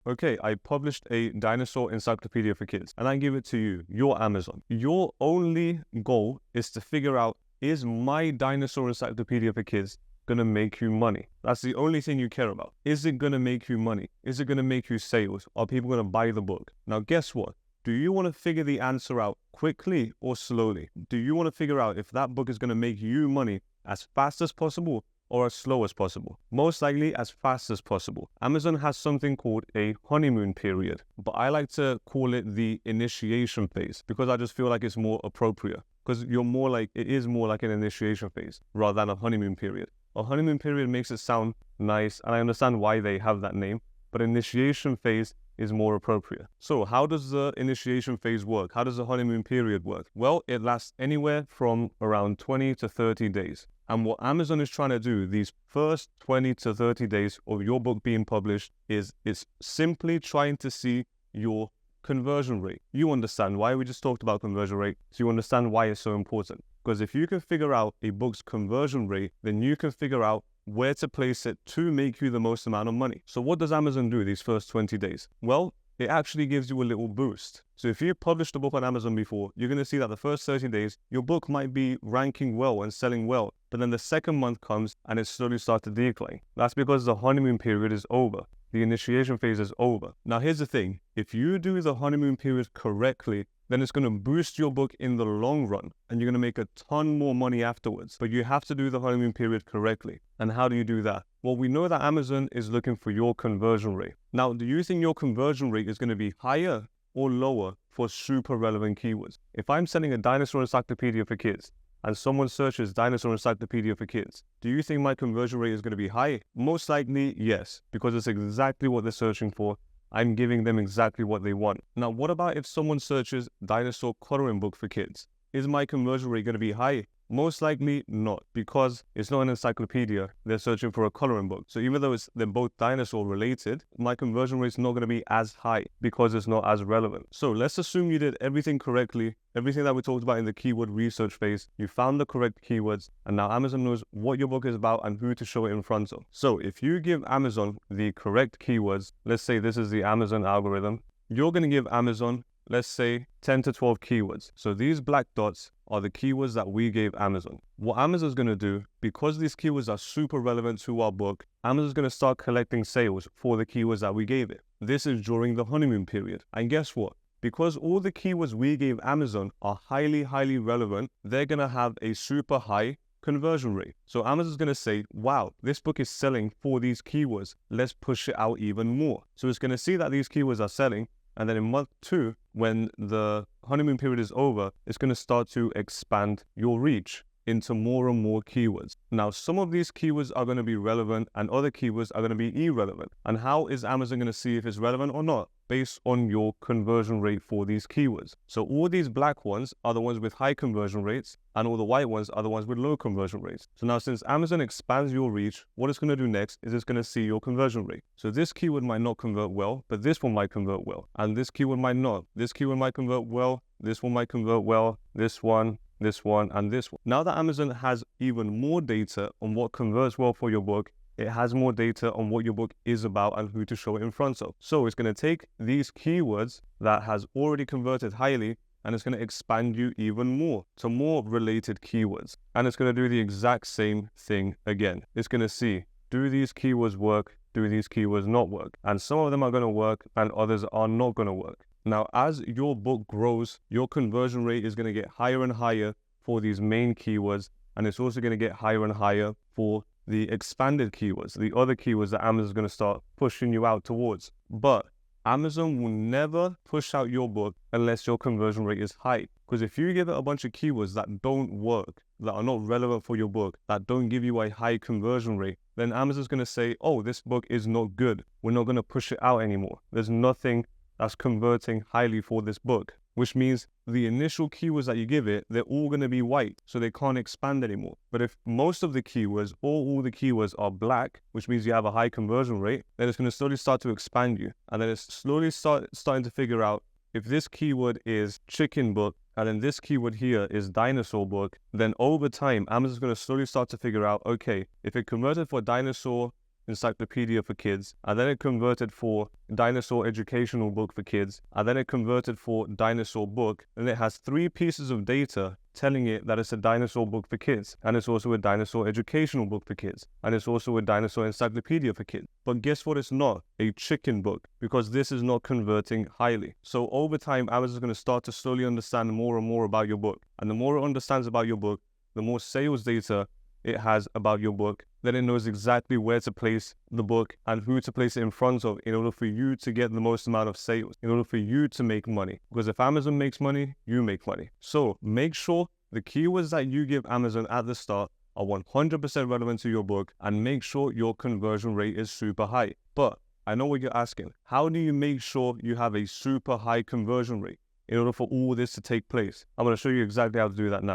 Okay, I published a dinosaur encyclopedia for kids and I give it to you. You're Amazon. Your only goal is to figure out, is my dinosaur encyclopedia for kids gonna make you money? That's the only thing you care about. Is it gonna make you money? Is it gonna make you sales? Are people gonna buy the book? Now, guess what? Do you want to figure the answer out quickly or slowly? Do you want to figure out if that book is gonna make you money as fast as possible or as slow as possible? Most likely as fast as possible. Amazon has something called a honeymoon period, but I like to call it the initiation phase because I just feel like it's more appropriate, because it is more like an initiation phase rather than a honeymoon period. A honeymoon period makes it sound nice, and I understand why they have that name, but initiation phase is more appropriate. So how does the initiation phase work? How does the honeymoon period work? Well, it lasts anywhere from around 20 to 30 days. And what Amazon is trying to do these first 20 to 30 days of your book being published is it's simply trying to see your conversion rate. You understand why we just talked about conversion rate, so you understand why it's so important. Because if you can figure out a book's conversion rate, then you can figure out where to place it to make you the most amount of money. So what does Amazon do these first 20 days? Well, it actually gives you a little boost. So if you published a book on Amazon before, you're going to see that the first 30 days, your book might be ranking well and selling well. But then the second month comes and it slowly starts to decline. That's because the honeymoon period is over. The initiation phase is over. Now, here's the thing. If you do the honeymoon period correctly, then it's going to boost your book in the long run and you're going to make a ton more money afterwards. But you have to do the honeymoon period correctly. And how do you do that? Well, we know that Amazon is looking for your conversion rate. Now, do you think your conversion rate is going to be higher or lower for super relevant keywords? If I'm selling a dinosaur encyclopedia for kids and someone searches dinosaur encyclopedia for kids, do you think my conversion rate is going to be high? Most likely, yes, because it's exactly what they're searching for. I'm giving them exactly what they want. Now, what about if someone searches dinosaur coloring book for kids? Is my conversion rate going to be high? Most likely not, because it's not an encyclopedia. They're searching for a coloring book. So even though they're both dinosaur related, my conversion rate is not going to be as high because it's not as relevant. So let's assume you did everything correctly, everything that we talked about in the keyword research phase. You found the correct keywords, and now Amazon knows what your book is about and who to show it in front of. So if you give Amazon the correct keywords, let's say this is the Amazon algorithm, you're going to give Amazon, let's say 10 to 12 keywords. So these black dots are the keywords that we gave Amazon. What Amazon's going to do, because these keywords are super relevant to our book, Amazon's going to start collecting sales for the keywords that we gave it. This is during the honeymoon period. And guess what? Because all the keywords we gave Amazon are highly, highly relevant, they're going to have a super high conversion rate. So Amazon's going to say, wow, this book is selling for these keywords. Let's push it out even more. So it's going to see that these keywords are selling. And then in month 2, when the honeymoon period is over, it's going to start to expand your reach into more and more keywords. Now, some of these keywords are going to be relevant and other keywords are going to be irrelevant. And how is Amazon going to see if it's relevant or not? Based on your conversion rate for these keywords. So all these black ones are the ones with high conversion rates, and all the white ones are the ones with low conversion rates. So now, since Amazon expands your reach, what it's going to do next is it's going to see your conversion rate. So this keyword might not convert well, but this one might convert well. And this keyword might not. This keyword might convert well. This one might convert well. This one, and this one. Now that Amazon has even more data on what converts well for your book, it has more data on what your book is about and who to show it in front of. So it's going to take these keywords that has already converted highly and it's going to expand you even more to more related keywords. And it's going to do the exact same thing again. It's going to see, do these keywords work? Do these keywords not work? And some of them are going to work and others are not going to work. Now, as your book grows, your conversion rate is going to get higher and higher for these main keywords. And it's also going to get higher and higher for the expanded keywords, the other keywords that Amazon is going to start pushing you out towards. But Amazon will never push out your book unless your conversion rate is high. Because if you give it a bunch of keywords that don't work, that are not relevant for your book, that don't give you a high conversion rate, then Amazon's going to say, oh, this book is not good. We're not going to push it out anymore. There's nothing that's converting highly for this book. Which means the initial keywords that you give it, they're all going to be white, so they can't expand anymore. But if most of the keywords, or all the keywords are black, which means you have a high conversion rate, then it's going to slowly start to expand you. And then it's slowly starting to figure out if this keyword is chicken book, and then this keyword here is dinosaur book, then over time, Amazon's going to slowly start to figure out, okay, if it converted for dinosaur encyclopedia for kids, and then it converted for dinosaur educational book for kids, and then it converted for dinosaur book, and it has 3 pieces of data telling it that it's a dinosaur book for kids, and it's also a dinosaur educational book for kids, and it's also a dinosaur encyclopedia for kids. But guess what? It's not a chicken book, because this is not converting highly. So over time, Amazon is going to start to slowly understand more and more about your book, and the more it understands about your book, the more sales data it has about your book, then it knows exactly where to place the book and who to place it in front of in order for you to get the most amount of sales, in order for you to make money. Because if Amazon makes money, you make money. So make sure the keywords that you give Amazon at the start are 100% relevant to your book, and make sure your conversion rate is super high. But I know what you're asking. How do you make sure you have a super high conversion rate in order for all this to take place? I'm going to show you exactly how to do that now.